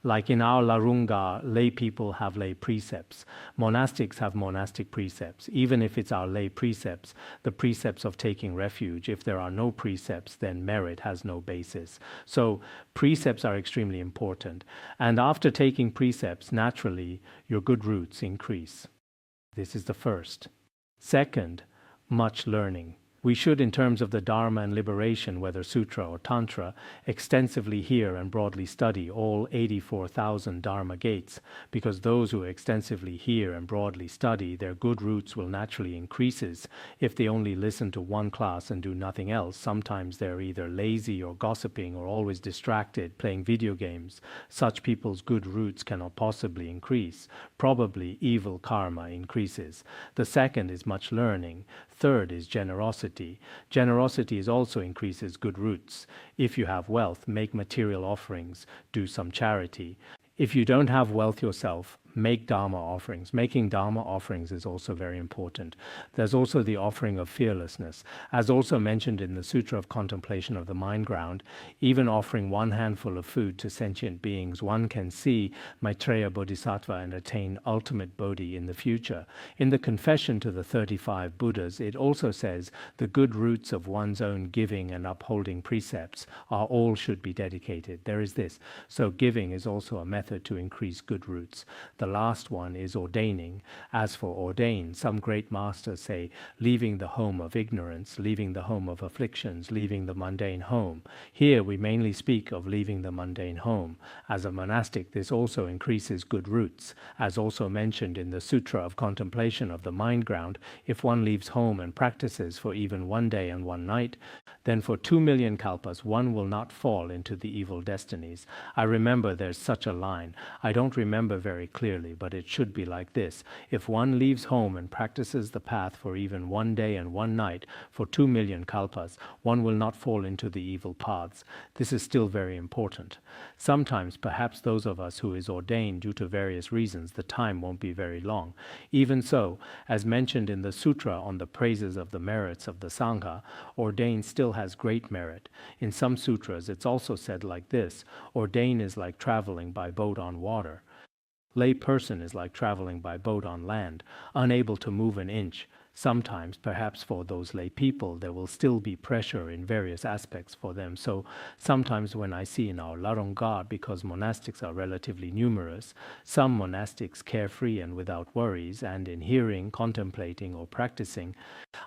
Like in our Larunga, lay people have lay precepts. Monastics have monastic precepts. Even if it's our lay precepts, the precepts of taking refuge, if there are no precepts, then merit has no basis. So precepts are extremely important. And after taking precepts, naturally, your good roots increase. This is the first. Second, much learning. We should, in terms of the Dharma and liberation, whether Sutra or Tantra, extensively hear and broadly study all 84,000 Dharma gates, because those who extensively hear and broadly study, their good roots will naturally increases. If they only listen to one class and do nothing else, sometimes they're either lazy or gossiping or always distracted, playing video games. Such people's good roots cannot possibly increase. Probably evil karma increases. The second is much learning. Third is generosity. Generosity is also increases good roots. If you have wealth, make material offerings, do some charity. If you don't have wealth yourself, make Dharma offerings. Making Dharma offerings is also very important. There's also the offering of fearlessness. As also mentioned in the Sutra of Contemplation of the Mind Ground, even offering one handful of food to sentient beings, one can see Maitreya Bodhisattva and attain ultimate Bodhi in the future. In the Confession to the 35 Buddhas, it also says the good roots of one's own giving and upholding precepts are all should be dedicated. There is this. So giving is also a method to increase good roots. The last one is ordaining. As for ordain, some great masters say, leaving the home of ignorance, leaving the home of afflictions, leaving the mundane home. Here we mainly speak of leaving the mundane home. As a monastic, this also increases good roots. As also mentioned in the Sutra of Contemplation of the Mind Ground, if one leaves home and practices for even one day and one night, then for 2 million kalpas one will not fall into the evil destinies. I remember there's such a line. I don't remember very clearly, but it should be like this. If one leaves home and practices the path for even one day and one night for 2 million kalpas, one will not fall into the evil paths. This is still very important. Sometimes, perhaps those of us who is ordained due to various reasons, the time won't be very long. Even so, as mentioned in the Sutra on the praises of the merits of the Sangha, ordain still has great merit. In some sutras, it's also said like this: ordain is like traveling by boat on water. Lay person is like traveling by boat on land, unable to move an inch. Sometimes, perhaps for those lay people, there will still be pressure in various aspects for them. So sometimes when I see in our Larunga, because monastics are relatively numerous, some monastics carefree and without worries, and in hearing, contemplating, or practicing,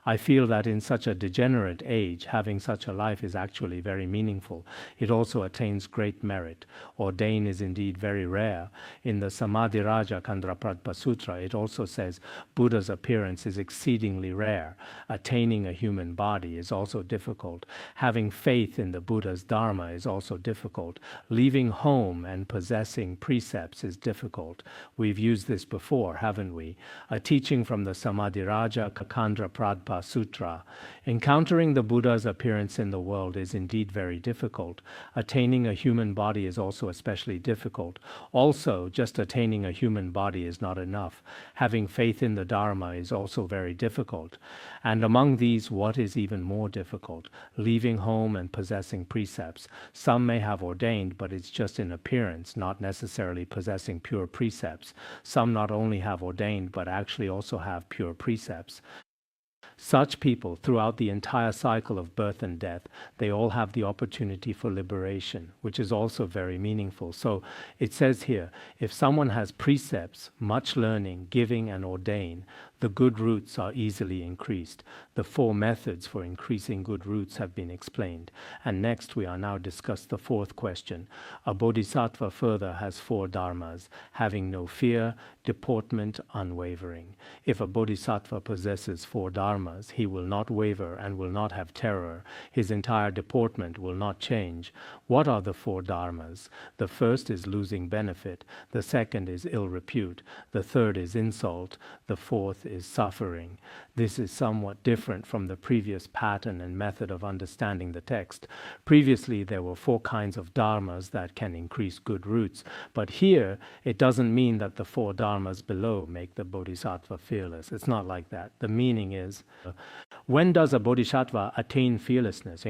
I feel that in such a degenerate age, having such a life is actually very meaningful. It also attains great merit. Ordain is indeed very rare. In the Samadhiraja Kandrapradpa Sutra, it also says Buddha's appearance is exceedingly rare. Attaining a human body is also difficult. Having faith in the Buddha's Dharma is also difficult. Leaving home and possessing precepts is difficult. We've used this before, haven't we? A teaching from the Samadhiraja Kandrapradpa Sutra. Encountering the Buddha's appearance in the world is indeed very difficult. Attaining a human body is also especially difficult. Also, just attaining a human body is not enough. Having faith in the Dharma is also very difficult. difficult. And among these, what is even more difficult? Leaving home and possessing precepts. Some may have ordained, but it's just in appearance, not necessarily possessing pure precepts. Some not only have ordained, but actually also have pure precepts. Such people, throughout the entire cycle of birth and death, they all have the opportunity for liberation, which is also very meaningful. So it says here, if someone has precepts, much learning, giving, and ordain, the good roots are easily increased. The 4 methods for increasing good roots have been explained. And next we are now discuss the 4th question. A bodhisattva further has 4 dharmas, having no fear, deportment, unwavering. If a bodhisattva possesses 4 dharmas, he will not waver and will not have terror. His entire deportment will not change. What are the 4 dharmas? The first is losing benefit. The second is ill repute. The third is insult. The fourth is suffering. This is somewhat different from the previous pattern and method of understanding the text. Previously, there were 4 kinds of dharmas that can increase good roots, but here it doesn't mean that the 4 dharmas below make the bodhisattva fearless. It's not like that. The meaning is, when does a bodhisattva attain fearlessness?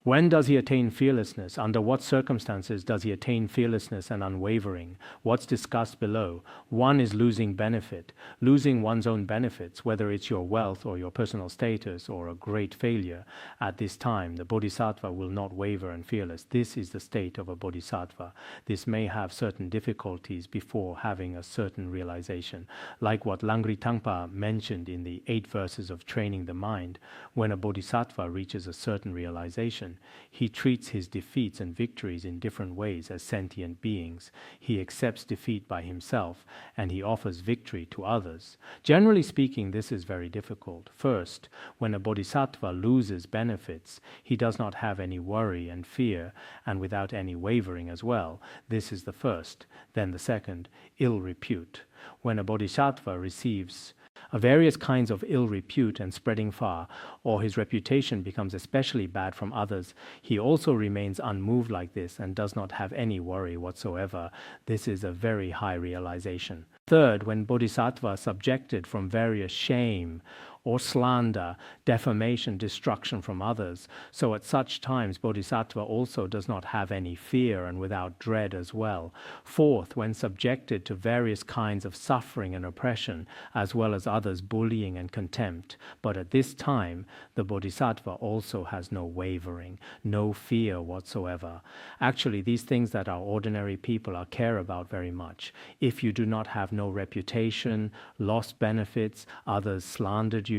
When does he attain fearlessness? Under what circumstances does he attain fearlessness and unwavering? What's discussed below? 1 is losing benefit. Losing one's own benefits, whether it's your wealth or your personal status or a great failure. At this time, the bodhisattva will not waver and fearless. This is the state of a bodhisattva. This may have certain difficulties before having a certain realization. Like what Langri Tangpa mentioned in the 8 verses of training the mind, when a bodhisattva reaches a certain realization, he treats his defeats and victories in different ways as sentient beings. He accepts defeat by himself and he offers victory to others. Generally speaking, this is very difficult. First, when a bodhisattva loses benefits, he does not have any worry and fear, and without any wavering as well. This is the first. Then the second, ill repute. When a bodhisattva receives various kinds of ill repute and spreading far, or his reputation becomes especially bad from others, he also remains unmoved like this and does not have any worry whatsoever. This is a very high realization. Third, when bodhisattva is subjected from various shame or slander, defamation, destruction from others. So at such times, bodhisattva also does not have any fear and without dread as well. Fourth, when subjected to various kinds of suffering and oppression, as well as others' bullying and contempt. But at this time, the bodhisattva also has no wavering, no fear whatsoever. Actually, these things that our ordinary people care about very much. If you do not have no reputation, lost benefits, others slandered you,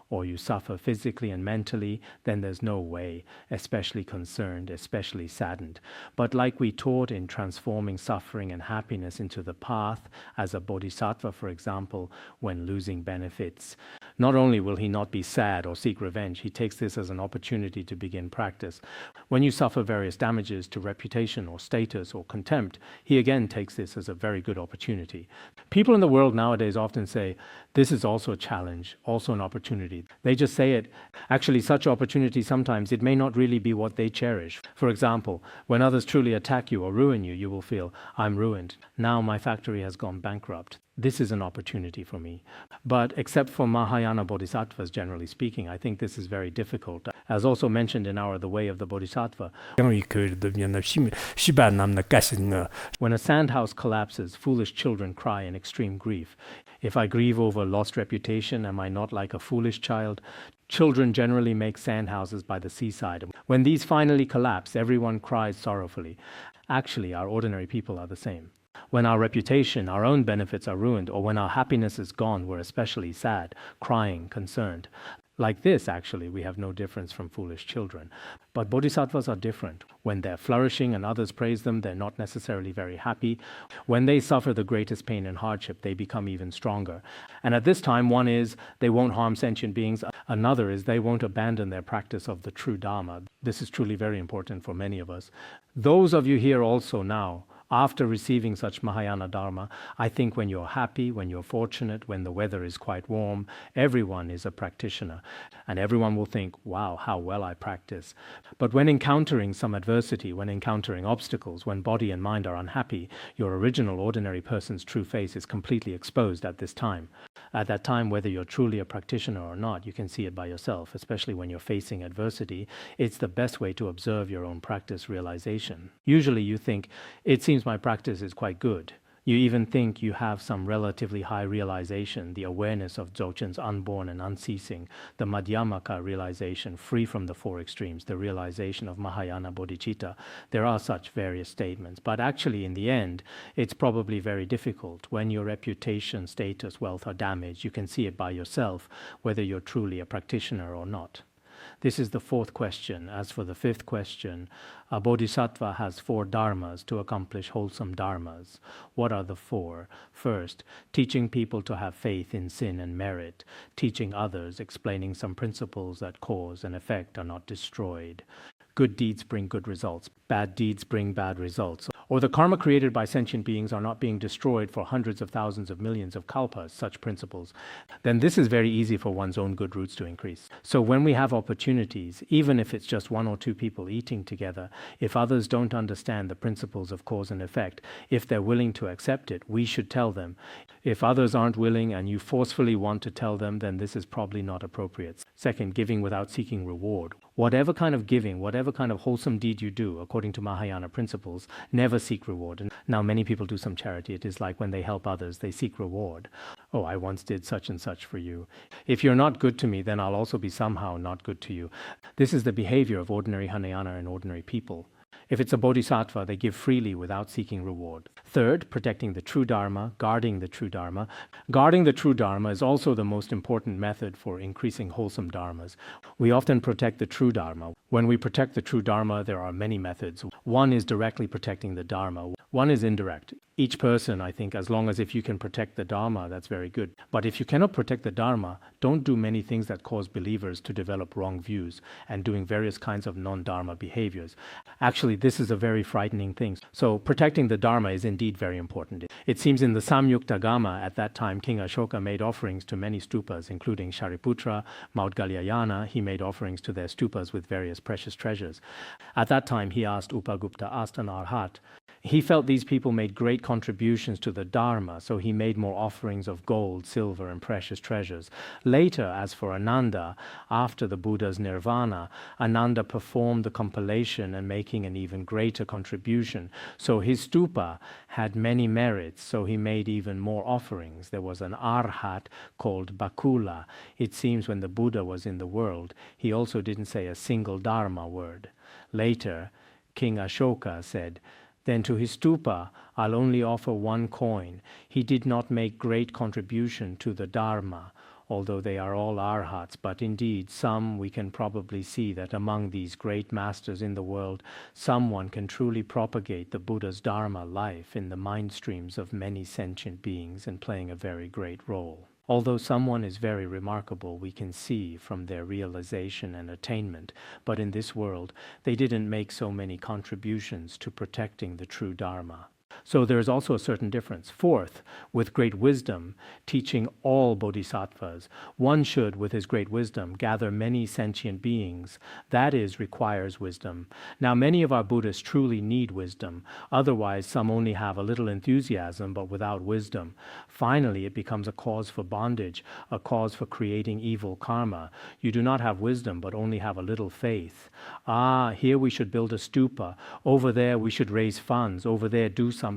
or you suffer physically and mentally, then there's no way, especially concerned, especially saddened. But like we taught in transforming suffering and happiness into the path, as a bodhisattva, for example, when losing benefits, not only will he not be sad or seek revenge, he takes this as an opportunity to begin practice. When you suffer various damages to reputation or status or contempt, he again takes this as a very good opportunity. People in the world nowadays often say, this is also a challenge, also an opportunity. They just say it. Actually, such opportunity sometimes, it may not really be what they cherish. For example, when others truly attack you or ruin you, you will feel, I'm ruined. Now my factory has gone bankrupt. This is an opportunity for me. But except for Mahayana bodhisattvas, generally speaking, I think this is very difficult. As also mentioned in our The Way of the Bodhisattva, when a sandhouse collapses, foolish children cry in extreme grief. If I grieve over lost reputation, am I not like a foolish child? Children generally make sandhouses by the seaside. When these finally collapse, everyone cries sorrowfully. Actually, our ordinary people are the same. When our reputation, our own benefits are ruined, or when our happiness is gone, we're especially sad, crying, concerned. Like this, actually, we have no difference from foolish children. But bodhisattvas are different. When they're flourishing and others praise them, they're not necessarily very happy. When they suffer the greatest pain and hardship, they become even stronger. And at this time, one is they won't harm sentient beings. Another is they won't abandon their practice of the true Dharma. This is truly very important for many of us. Those of you here also now, after receiving such Mahayana Dharma, I think when you're happy, when you're fortunate, when the weather is quite warm, everyone is a practitioner. And everyone will think, wow, how well I practice. But when encountering some adversity, when encountering obstacles, when body and mind are unhappy, your original ordinary person's true face is completely exposed at this time. At that time, whether you're truly a practitioner or not, you can see it by yourself, especially when you're facing adversity. It's the best way to observe your own practice realization. Usually you think, it seems my practice is quite good. You even think you have some relatively high realization, the awareness of Dzogchen's unborn and unceasing, the Madhyamaka realization, free from the four extremes, the realization of Mahayana bodhicitta. There are such various statements. But actually, in the end, it's probably very difficult. When your reputation, status, wealth are damaged, you can see it by yourself, whether you're truly a practitioner or not. This is the fourth question. As for the fifth question, a bodhisattva has four dharmas to accomplish wholesome dharmas. What are the four? First, teaching people to have faith in sin and merit. Teaching others, explaining some principles that cause and effect are not destroyed. Good deeds bring good results. Bad deeds bring bad results. Or the karma created by sentient beings are not being destroyed for hundreds of thousands of millions of kalpas, such principles. Then this is very easy for one's own good roots to increase. So when we have opportunities, even if it's just one or two people eating together, if others don't understand the principles of cause and effect, if they're willing to accept it, we should tell them. If others aren't willing and you forcefully want to tell them, then this is probably not appropriate. Second, giving without seeking reward. Whatever kind of giving, whatever kind of wholesome deed you do, according to Mahayana principles, never seek reward. And now many people do some charity. It is like when they help others, they seek reward. Oh, I once did such and such for you. If you're not good to me, then I'll also be somehow not good to you. This is the behavior of ordinary Hinayana and ordinary people. If it's a bodhisattva, they give freely without seeking reward. Third, protecting the true dharma, guarding the true dharma. Guarding the true dharma is also the most important method for increasing wholesome dharmas. We often protect the true dharma. When we protect the true dharma, there are many methods. One is directly protecting the dharma. One is indirect. Each person, I think, as long as if you can protect the dharma, that's very good. But if you cannot protect the dharma, don't do many things that cause believers to develop wrong views and doing various kinds of non-dharma behaviors. Actually, this is a very frightening thing. So protecting the dharma is indeed very important. It seems in the Samyuktagama at that time, King Ashoka made offerings to many stupas, including Shariputra, Maudgalyayana. He made offerings to their stupas with various precious treasures. At that time, he asked Upagupta, asked an arhat. He felt these people made great contributions to the Dharma, so he made more offerings of gold, silver, and precious treasures. Later, as for Ananda, after the Buddha's nirvana, Ananda performed the compilation and making an even greater contribution. So his stupa had many merits, so he made even more offerings. There was an arhat called Bakula. It seems when the Buddha was in the world, he also didn't say a single Dharma word. Later, King Ashoka said, "Then to his stupa, I'll only offer one coin." He did not make great contribution to the Dharma, although they are all arhats, but indeed some we can probably see that among these great masters in the world, someone can truly propagate the Buddha's Dharma life in the mind streams of many sentient beings and playing a very great role. Although someone is very remarkable, we can see from their realization and attainment, but in this world, they didn't make so many contributions to protecting the true Dharma. So there is also a certain difference. Fourth, with great wisdom, teaching all bodhisattvas. One should, with his great wisdom, gather many sentient beings. That is, requires wisdom. Now, many of our Buddhists truly need wisdom. Otherwise, some only have a little enthusiasm, but without wisdom. Finally, it becomes a cause for bondage, a cause for creating evil karma. You do not have wisdom, but only have a little faith. Here we should build a stupa. Over there we should raise funds. Over there do something.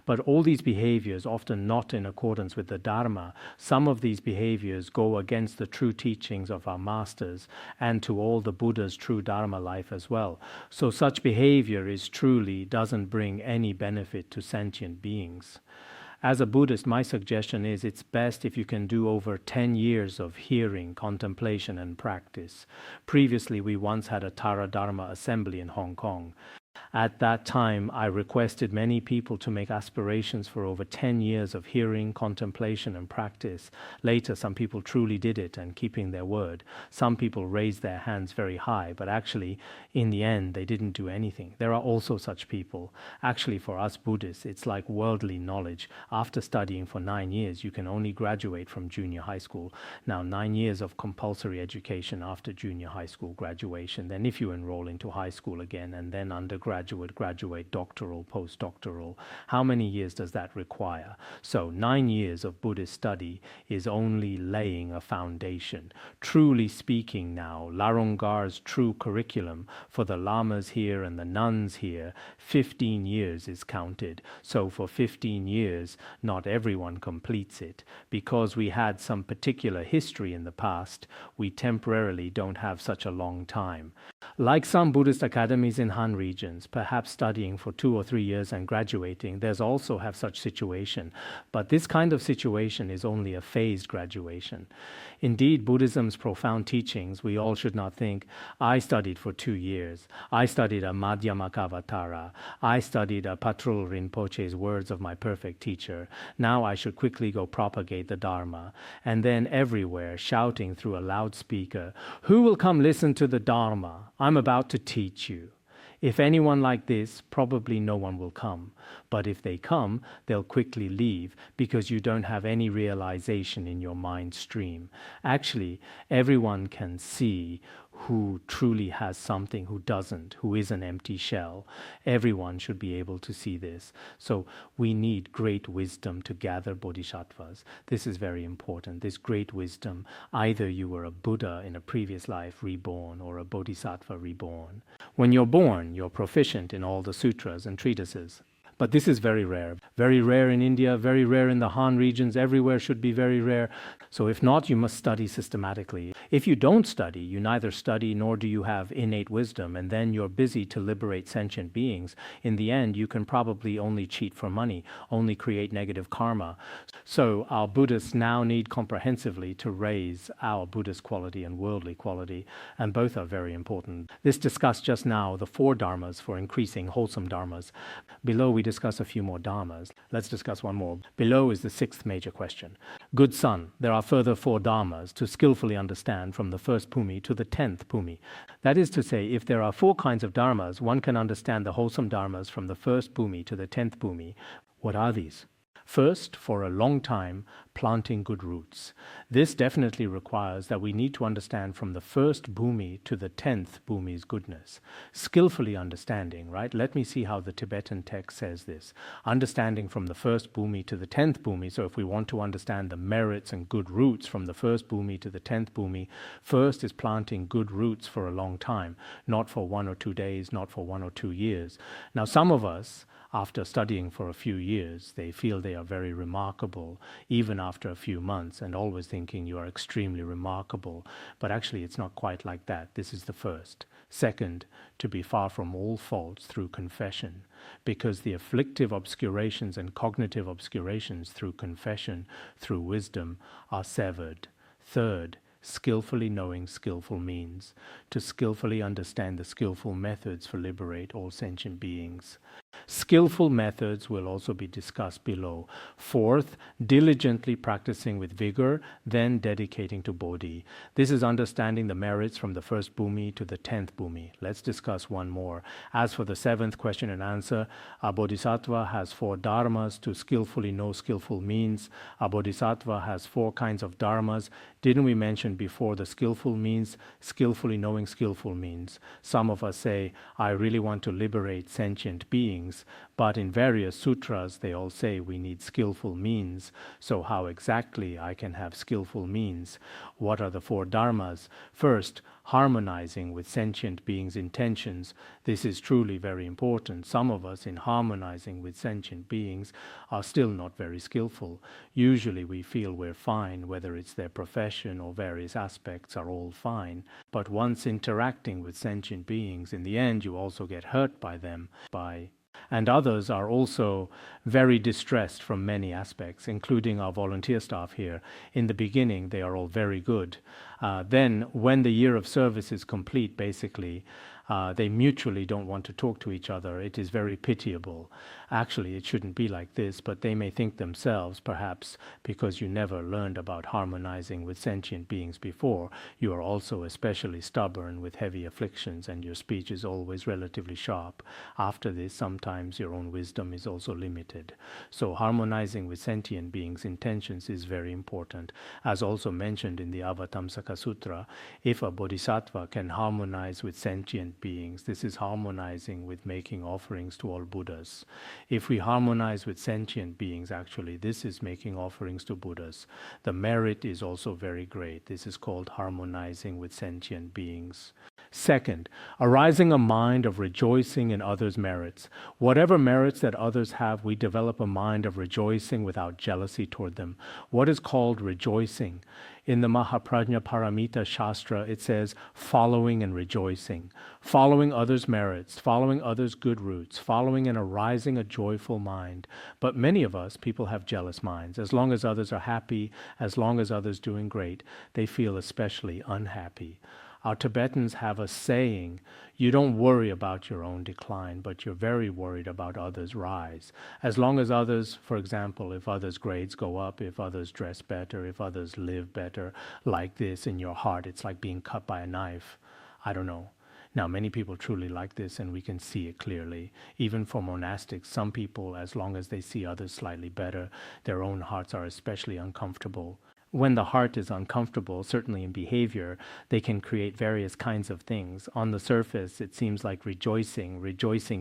But all these behaviors, often not in accordance with the Dharma, some of these behaviors go against the true teachings of our masters and to all the Buddha's true Dharma life as well. So such behavior doesn't bring any benefit to sentient beings. As a Buddhist, my suggestion is it's best if you can do over 10 years of hearing, contemplation, and practice. Previously, we once had a Tara Dharma assembly in Hong Kong. At that time, I requested many people to make aspirations for over 10 years of hearing, contemplation, and practice. Later, some people truly did it and keeping their word. Some people raised their hands very high, but actually, in the end, they didn't do anything. There are also such people. Actually, for us Buddhists, it's like worldly knowledge. After studying for 9 years, you can only graduate from junior high school. Now, 9 years of compulsory education after junior high school graduation. Then if you enroll into high school again and then undergraduate undergraduate, graduate, doctoral, postdoctoral. How many years does that require? So 9 years of Buddhist study is only laying a foundation. Truly speaking now, Laronggar's true curriculum for the lamas here and the nuns here, 15 years is counted. So for 15 years, not everyone completes it. Because we had some particular history in the past, we temporarily don't have such a long time. Like some Buddhist academies in Han regions, perhaps studying for 2 or 3 years and graduating, there's also have such situation. But this kind of situation is only a phased graduation. Indeed, Buddhism's profound teachings, we all should not think, I studied for 2 years. I studied a Madhyamakavatara. I studied a Patrul Rinpoche's words of my perfect teacher. Now I should quickly go propagate the Dharma. And then everywhere, shouting through a loudspeaker, who will come listen to the Dharma? I'm about to teach you. If anyone like this, probably no one will come. But if they come, they'll quickly leave because you don't have any realization in your mind stream. Actually, everyone can see who truly has something, who doesn't, who is an empty shell. Everyone should be able to see this. So we need great wisdom to gather bodhisattvas. This is very important, this great wisdom. Either you were a Buddha in a previous life reborn or a bodhisattva reborn. When you're born, you're proficient in all the sutras and treatises. But this is very rare. Very rare in India, very rare in the Han regions, everywhere should be very rare. So if not, you must study systematically. If you don't study, you neither study nor do you have innate wisdom, and then you're busy to liberate sentient beings. In the end, you can probably only cheat for money, only create negative karma. So our Buddhists now need comprehensively to raise our Buddhist quality and worldly quality, and both are very important. This discussed just now the 4 dharmas for increasing wholesome dharmas. Below we discuss a few more dharmas. Let's discuss one more. Below is the 6th major question. Good son, there are further 4 dharmas to skillfully understand from the 1st bhumi to the 10th bhumi. That is to say, if there are 4 kinds of dharmas, one can understand the wholesome dharmas from the 1st bhumi to the 10th bhumi. What are these? First, for a long time, planting good roots. This definitely requires that we need to understand from the 1st bhumi to the 10th bhumi's goodness. Skillfully understanding, right? Let me see how the Tibetan text says this. Understanding from the 1st bhumi to the 10th bhumi. So if we want to understand the merits and good roots from the 1st bhumi to the 10th bhumi, first is planting good roots for a long time, not for 1 or 2 days, not for 1 or 2 years. Now some of us, after studying for a few years, they feel they are very remarkable, even after a few months, and always thinking you are extremely remarkable. But actually, it's not quite like that. This is the first. Second, to be far from all faults through confession, because the afflictive obscurations and cognitive obscurations through confession, through wisdom, are severed. Third, skillfully knowing skillful means, to skillfully understand the skillful methods for liberate all sentient beings. Skillful methods will also be discussed below. Fourth, diligently practicing with vigor, then dedicating to Bodhi. This is understanding the merits from the 1st bhumi to the 10th bhumi. Let's discuss one more. As for the 7th question and answer, a bodhisattva has 4 dharmas to skillfully know skillful means. A bodhisattva has 4 kinds of dharmas. Didn't we mention before the skillful means? Skillfully knowing skillful means. Some of us say, I really want to liberate sentient beings. But in various sutras, they all say we need skillful means. So how exactly I can have skillful means? What are the 4 dharmas? First, harmonizing with sentient beings' intentions. This is truly very important. Some of us, in harmonizing with sentient beings, are still not very skillful. Usually we feel we're fine, whether it's their profession or various aspects are all fine. But once interacting with sentient beings, in the end you also get hurt by them, and others are also very distressed from many aspects, including our volunteer staff here. In the beginning, they are all very good. Then, when the year of service is complete, basically, they mutually don't want to talk to each other. It is very pitiable. actually it shouldn't be like this, but they may think themselves, perhaps because you never learned about harmonizing with sentient beings before, you are also especially stubborn with heavy afflictions and your speech is always relatively sharp. After this, sometimes your own wisdom is also limited. So harmonizing with sentient beings' intentions is very important. As also mentioned in the Avatamsaka Sutra, if a bodhisattva can harmonize with sentient beings, this is harmonizing with making offerings to all Buddhas. If we harmonize with sentient beings, actually, this is making offerings to Buddhas. The merit is also very great. This is called harmonizing with sentient beings. Second, arising a mind of rejoicing in others' merits. Whatever merits that others have, we develop a mind of rejoicing without jealousy toward them. What is called rejoicing? In the Mahaprajna Paramita Shastra, it says following and rejoicing, following others' merits, following others' good roots, following and arising a joyful mind. But many of us, people have jealous minds. As long as others are happy, as long as others are doing great, they feel especially unhappy. Our Tibetans have a saying, you don't worry about your own decline, but you're very worried about others' rise. As long as others, for example, if others' grades go up, if others dress better, if others live better, like this in your heart, it's like being cut by a knife. I don't know. Now, many people truly like this, and we can see it clearly. Even for monastics, some people, as long as they see others slightly better, their own hearts are especially uncomfortable. When the heart is uncomfortable, certainly in behavior, they can create various kinds of things. On the surface, it seems like rejoicing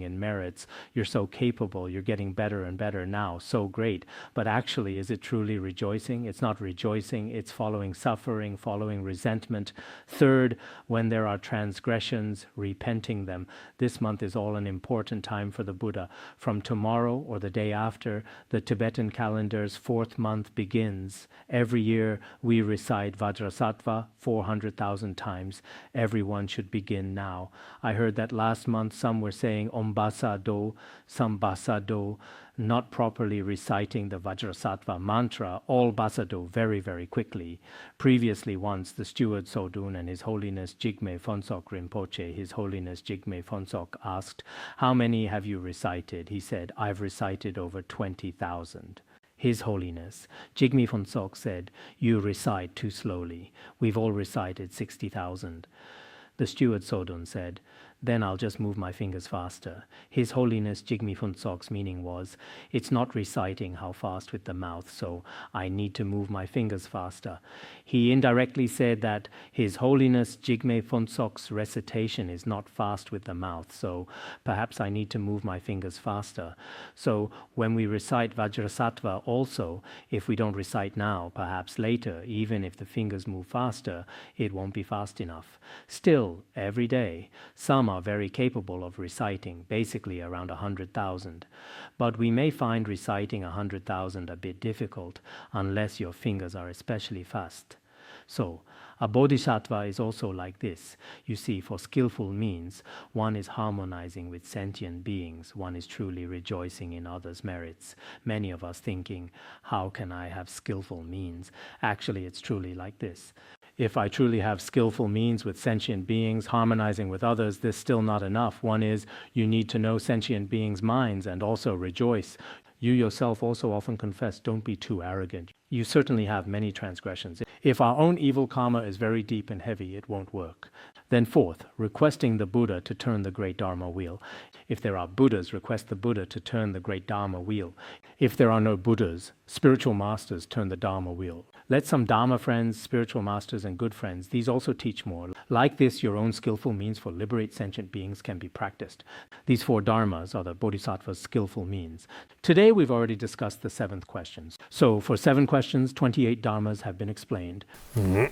in merits. You're so capable, you're getting better and better now, so great. But actually, is it truly rejoicing? It's not rejoicing, it's following suffering, following resentment. Third, when there are transgressions, repenting them. This month is all an important time for the Buddha. From tomorrow or the day after, the Tibetan calendar's 4th month begins. Every year, we recite Vajrasattva 400,000 times. Everyone should begin now. I heard that last month some were saying Om Basa Do, some Basa Do, not properly reciting the Vajrasattva mantra, all Basa Do, very, very quickly. Previously once, the steward Sodun and His Holiness Jigme Phuntsok Rinpoche, His Holiness Jigme Phuntsok, asked, how many have you recited? He said, I've recited over 20,000. His Holiness Jigme Phuntsok said, you recite too slowly. We've all recited 60,000. The steward Sodun said, then I'll just move my fingers faster. His Holiness Jigme Phuntsok's meaning was, it's not reciting how fast with the mouth, so I need to move my fingers faster. He indirectly said that His Holiness Jigme Phuntsok's recitation is not fast with the mouth, so perhaps I need to move my fingers faster. So when we recite Vajrasattva also, if we don't recite now, perhaps later, even if the fingers move faster, it won't be fast enough. Still, every day, some are very capable of reciting, basically around 100,000. But we may find reciting 100,000 a bit difficult unless your fingers are especially fast. So, a bodhisattva is also like this. You see, for skillful means, one is harmonizing with sentient beings, one is truly rejoicing in others' merits. Many of us thinking, how can I have skillful means? Actually, it's truly like this. If I truly have skillful means with sentient beings, harmonizing with others, this is still not enough. One is, you need to know sentient beings' minds and also rejoice. You yourself also often confess, don't be too arrogant. You certainly have many transgressions. If our own evil karma is very deep and heavy, it won't work. Then fourth, requesting the Buddha to turn the great Dharma wheel. If there are Buddhas, request the Buddha to turn the great Dharma wheel. If there are no Buddhas, spiritual masters turn the Dharma wheel. Let some Dharma friends, spiritual masters, and good friends, these also teach more. Like this, your own skillful means for liberate sentient beings can be practiced. These 4 dharmas are the Bodhisattva's skillful means. Today we've already discussed the 7th questions. So for 7 questions, 28 dharmas have been explained. Om